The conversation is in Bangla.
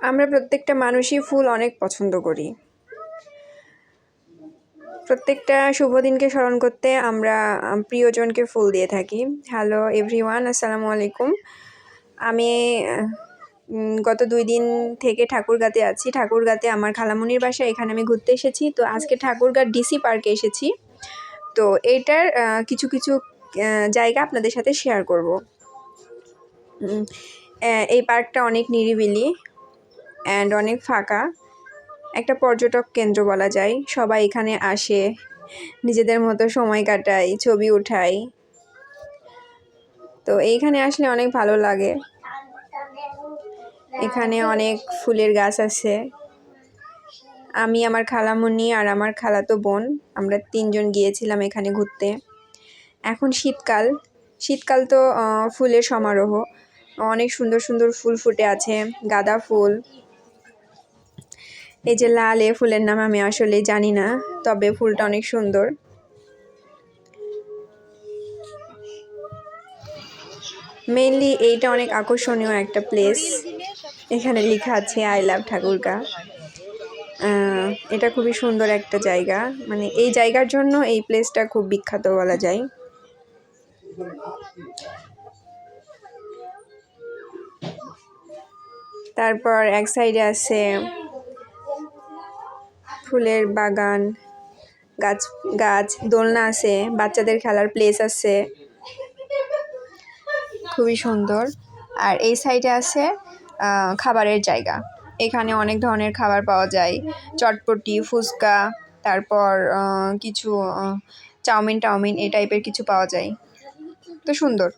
আমরা প্রত্যেকটা মানুষই ফুল অনেক পছন্দ করি। প্রত্যেকটা শুভ দিনকে স্মরণ করতে আমরা প্রিয়জনকে ফুল দিয়ে থাকি। হ্যালো এভরিওয়ান, আসসালামু আলাইকুম। আমি গত 2 দিন থেকে ঠাকুরগাঁতে আছি। ঠাকুরগাঁতে আমার খালামণির বাসা, এখানে আমি ঘুরতে এসেছি। তো আজকে ঠাকুরগাঁ ডিসি পার্কে এসেছি। তো এইটার কিছু জায়গা আপনাদের সাথে শেয়ার করব। এই পার্কটা অনেক নিরিবিলি অ্যান্ড অনেক ফাঁকা। একটা পর্যটক কেন্দ্র বলা যায়। সবাই এখানে আসে, নিজেদের মতো সময় কাটায়, ছবি উঠায়। তো এইখানে আসলে অনেক ভালো লাগে। এখানে অনেক ফুলের গাছ আছে। আমি, আমার খালামণি আর আমার খালাতো বোন, আমরা 3 জন গিয়েছিলাম এখানে ঘুরতে। এখন শীতকাল তো ফুলের সমারোহ। অনেক সুন্দর সুন্দর ফুল ফুটে আছে, গাঁদা ফুল। এই যে লাল ফুলের নাম আমি আসলে জানি না, তবে ফুলটা অনেক সুন্দর। মেইনলি এইটা অনেক আকর্ষণীয় একটা প্লেস। এখানে লেখা আছে আই লাভ ঠাকুরগাঁ। এটা খুবই সুন্দর একটা জায়গা, মানে এই জায়গার জন্য এই প্লেসটা খুব বিখ্যাত বলা যায়। তারপর এক সাইডে আছে ফুলের বাগান, গাছ, দোলনা আছে, বাচ্চাদের খেলার প্লেস আছে, খুবই সুন্দর। আর এই সাইডে আছে খাবারের জায়গা। এখানে অনেক ধরনের খাবার পাওয়া যায়, চটপটি, ফুচকা, তারপর কিছু চাউমিন এই টাইপের কিছু পাওয়া যায়। তো সুন্দর।